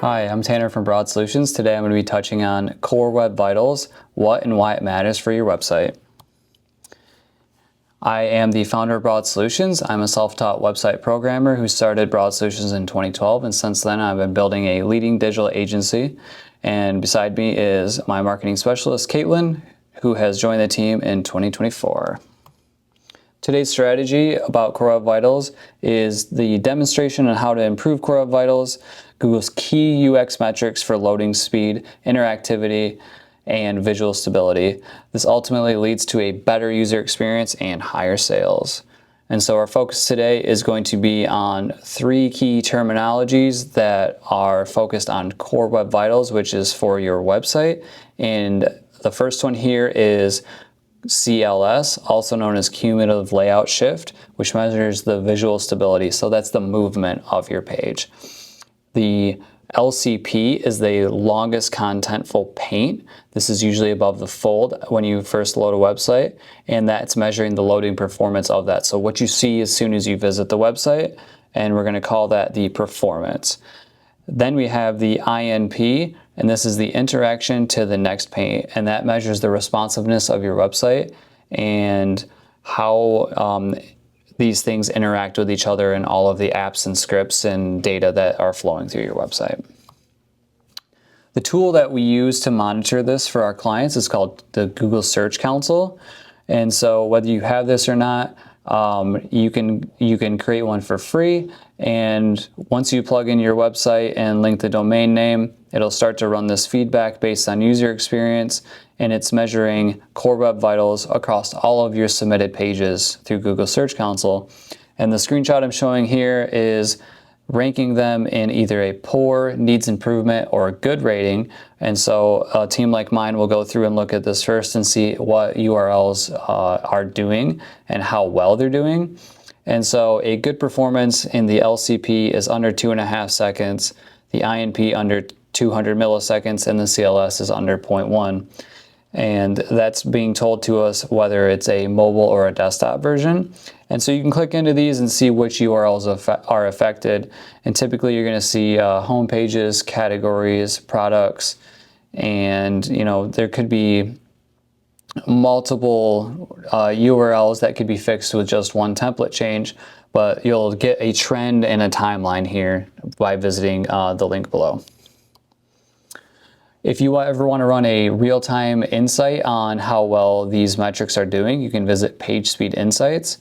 Hi, I'm Tanner from Broad Solutions. Today I'm going to be touching on Core Web Vitals, what and why it matters for your website. I am the founder of Broad Solutions. I'm a self-taught website programmer who started Broad Solutions in 2012, and since then I've been building a leading digital agency. And beside me is my marketing specialist, Caitlin, who has joined the team in 2024. Today's strategy about Core Web Vitals is the demonstration on how to improve Core Web Vitals, Google's key UX metrics for loading speed, interactivity, and visual stability. This ultimately leads to a better user experience and higher sales. And so our focus today is going to be on three key terminologies that are focused on Core Web Vitals, which is for your website. And the first one here is CLS, also known as Cumulative Layout Shift, which measures the visual stability. So that's the movement of your page. The LCP is the longest contentful paint. This is usually above the fold when you first load a website, and that's measuring the loading performance of that. So what you see as soon as you visit the website, and we're going to call that the performance. Then we have the INP, and this is the interaction to the next paint, and that measures the responsiveness of your website and how these things interact with each other in all of the apps and scripts and data that are flowing through your website. The tool that we use to monitor this for our clients is called the Google Search Console. And so whether you have this or not, you can create one for free, and once you plug in your website and link the domain name, it'll start to run this feedback based on user experience, and it's measuring Core Web Vitals across all of your submitted pages through Google Search Console. And the screenshot I'm showing here is ranking them in either a poor, needs improvement, or a good rating. And so a team like mine will go through and look at this first and see what URLs are doing and how well they're doing. And so a good performance in the LCP is under 2.5 seconds, the INP under 200 milliseconds, and the CLS is under 0.1. And that's being told to us whether it's a mobile or a desktop version. And so you can click into these and see which URLs are affected. And typically you're going to see home pages, categories, products, and there could be multiple URLs that could be fixed with just one template change, but you'll get a trend and a timeline here by visiting the link below. If you ever want to run a real-time insight on how well these metrics are doing, you can visit PageSpeed Insights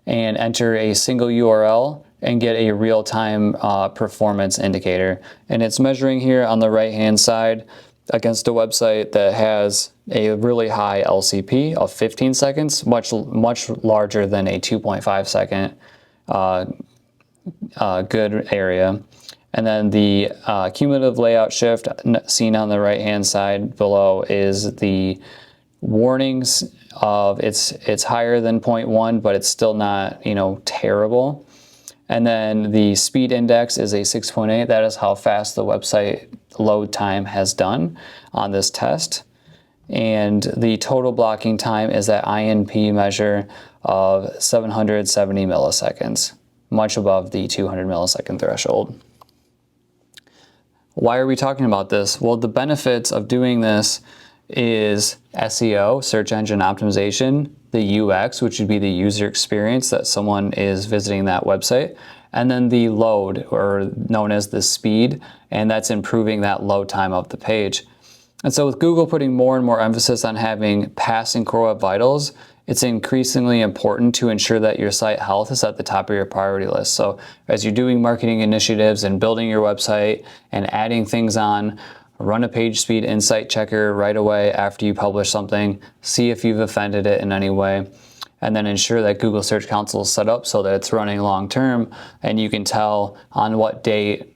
and enter a single URL and get a real-time performance indicator. And it's measuring here on the right-hand side against a website that has a really high LCP of 15 seconds, much larger than a 2.5 second good area. And then the cumulative layout shift seen on the right-hand side below is the warnings of it's higher than 0.1, but it's still not terrible. And then the speed index is a 6.8. That is how fast the website load time has done on this test. And the total blocking time is that INP measure of 770 milliseconds, much above the 200 millisecond threshold. Why are we talking about this? Well, the benefits of doing this is SEO, search engine optimization, the UX, which would be the user experience that someone is visiting that website, and then the load, or known as the speed, and that's improving that load time of the page. And so with Google putting more and more emphasis on having passing Core Web Vitals, it's increasingly important to ensure that your site health is at the top of your priority list. So as you're doing marketing initiatives and building your website and adding things on, run a PageSpeed Insight checker right away after you publish something, see if you've offended it in any way, and then ensure that Google Search Console is set up so that it's running long term and you can tell on what date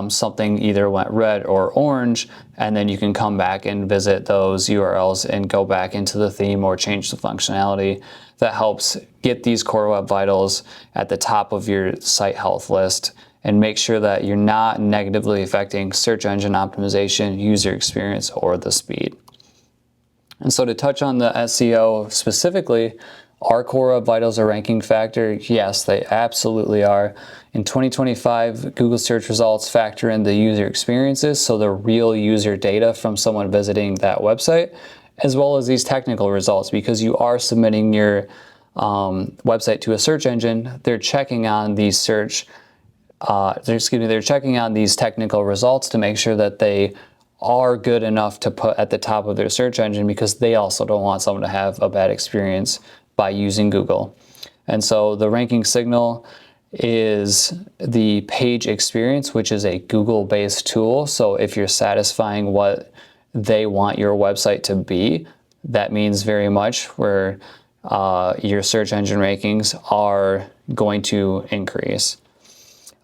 something either went red or orange, and then you can come back and visit those URLs and go back into the theme or change the functionality that helps get these Core Web Vitals at the top of your site health list and make sure that you're not negatively affecting search engine optimization, user experience, or the speed. And so to touch on the SEO specifically, Are Core Web Vitals a ranking factor? Yes, they absolutely are. In 2025, Google search results factor in the user experiences, so the real user data from someone visiting that website, as well as these technical results, because you are submitting your website to a search engine. They're checking on these they're checking on these technical results to make sure that they are good enough to put at the top of their search engine, because they also don't want someone to have a bad experience by using Google. And so the ranking signal is the page experience, which is a Google-based tool. So if you're satisfying what they want your website to be, that means very much where your search engine rankings are going to increase.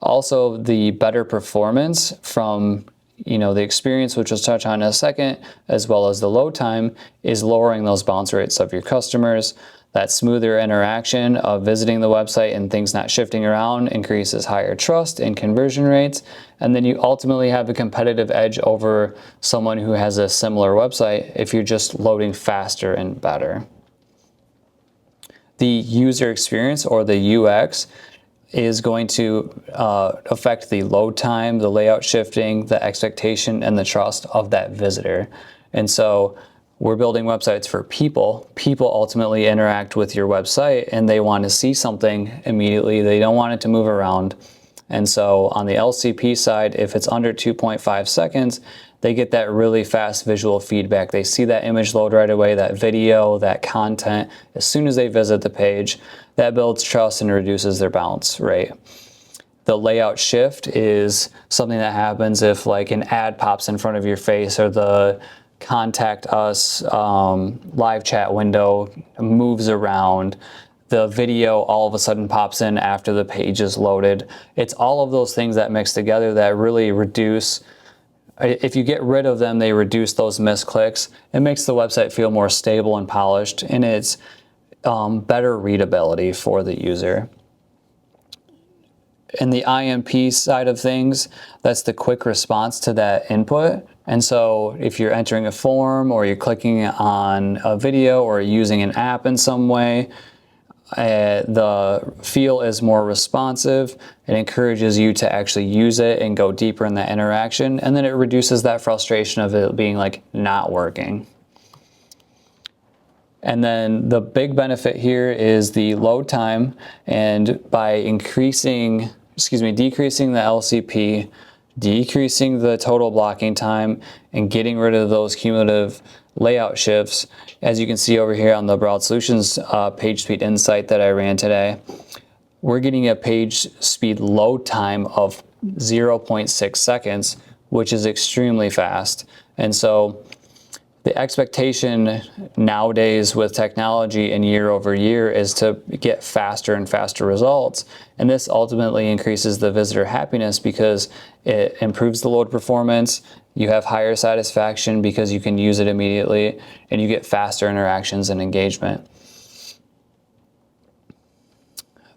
Also, the better performance from the experience, which we'll touch on in a second, as well as the load time, is lowering those bounce rates of your customers. That smoother interaction of visiting the website and things not shifting around increases higher trust and conversion rates. And then you ultimately have a competitive edge over someone who has a similar website if you're just loading faster and better. The user experience, or the UX, is going to affect the load time, the layout shifting, the expectation, and the trust of that visitor. And so we're building websites for people. People ultimately interact with your website and they want to see something immediately. They don't want it to move around. And so on the LCP side, if it's under 2.5 seconds, they get that really fast visual feedback. They see that image load right away, that video, that content, as soon as they visit the page. That builds trust and reduces their bounce rate. The layout shift is something that happens if like an ad pops in front of your face, or the contact us live chat window moves around. The video all of a sudden pops in after the page is loaded. It's all of those things that mix together that really reduce, if you get rid of them, they reduce those misclicks. It makes the website feel more stable and polished, and it's better readability for the user. In the IMP side of things, that's the quick response to that input. And so if you're entering a form, or you're clicking on a video, or using an app in some way, the feel is more responsive. It encourages you to actually use it and go deeper in that interaction. And then it reduces that frustration of it being like not working. And then the big benefit here is the load time. And by decreasing the LCP, decreasing the total blocking time, and getting rid of those cumulative layout shifts, as you can see over here on the Broad Solutions PageSpeed Insight that I ran today, we're getting a page speed load time of 0.6 seconds, which is extremely fast. And so the expectation nowadays with technology and year over year is to get faster and faster results. And this ultimately increases the visitor happiness because it improves the load performance. You have higher satisfaction because you can use it immediately, and you get faster interactions and engagement.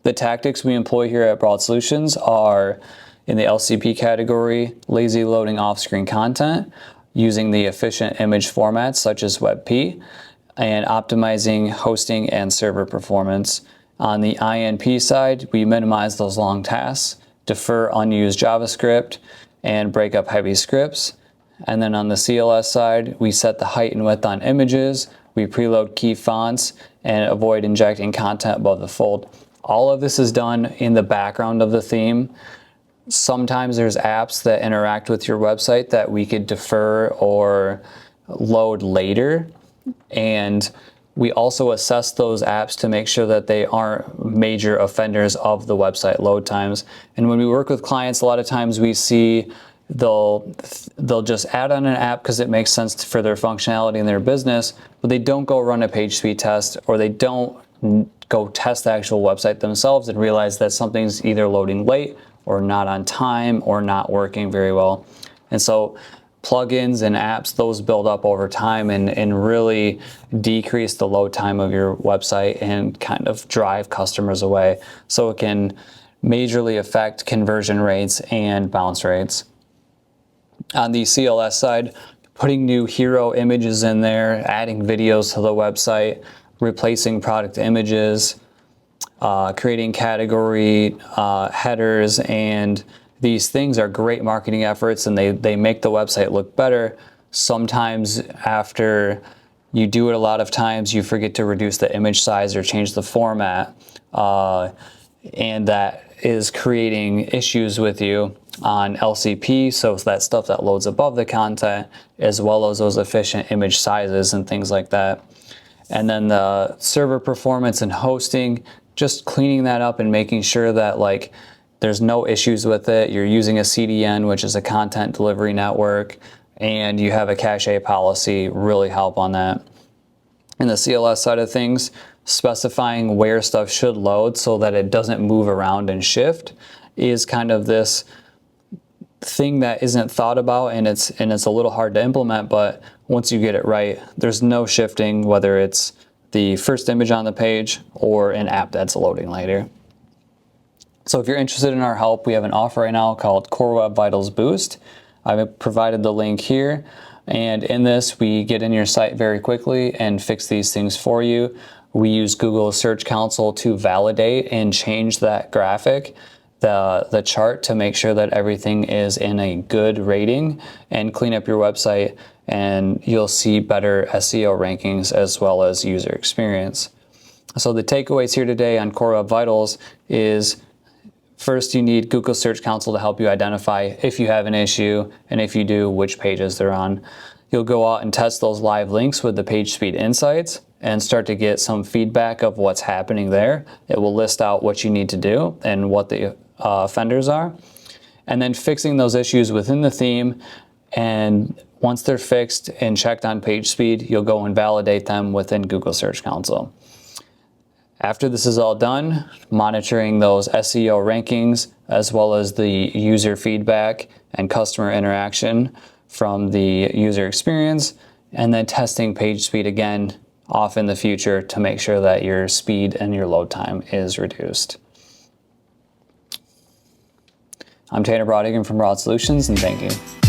The tactics we employ here at Broad Solutions are in the LCP category: lazy loading off-screen content, using the efficient image formats such as WebP, and optimizing hosting and server performance. On the INP side, we minimize those long tasks, defer unused JavaScript, and break up heavy scripts. And then on the CLS side, we set the height and width on images, we preload key fonts, and avoid injecting content above the fold. All of this is done in the background of the theme. Sometimes there's apps that interact with your website that we could defer or load later. And we also assess those apps to make sure that they aren't major offenders of the website load times. And when we work with clients, a lot of times we see they'll just add on an app because it makes sense for their functionality in their business, but they don't go run a page speed test, or they don't go test the actual website themselves and realize that something's either loading late or not on time or not working very well. And so plugins and apps, those build up over time and really decrease the load time of your website and kind of drive customers away. So it can majorly affect conversion rates and bounce rates. On the CLS side, putting new hero images in there, adding videos to the website, replacing product images, creating category headers, and these things are great marketing efforts, and they make the website look better. Sometimes after you do it a lot of times, you forget to reduce the image size or change the format, and that is creating issues with you on LCP, so it's that stuff that loads above the content, as well as those efficient image sizes and things like that. And then the server performance and hosting, just cleaning that up and making sure that like there's no issues with it. You're using a CDN, which is a content delivery network, and you have a cache policy, really help on that. In the CLS side of things, specifying where stuff should load so that it doesn't move around and shift is kind of this thing that isn't thought about, and it's a little hard to implement, but once you get it right, there's no shifting, whether it's the first image on the page or an app that's loading later. So if you're interested in our help, we have an offer right now called Core Web Vitals Boost. I've provided the link here, and in this we get in your site very quickly and fix these things for you. We use Google Search Console to validate and change that graphic, the chart, to make sure that everything is in a good rating, and clean up your website, and you'll see better SEO rankings as well as user experience. So the takeaways here today on Core Web Vitals is, first, you need Google Search Console to help you identify if you have an issue, and if you do, which pages they're on. You'll go out and test those live links with the PageSpeed Insights and start to get some feedback of what's happening there. It will list out what you need to do and what the offenders are. And then fixing those issues within the theme, and once they're fixed and checked on PageSpeed, you'll go and validate them within Google Search Console. After this is all done, monitoring those SEO rankings as well as the user feedback and customer interaction from the user experience, and then testing PageSpeed again off in the future to make sure that your speed and your load time is reduced. I'm Tanner Brodigan from Broad Solutions, and thank you.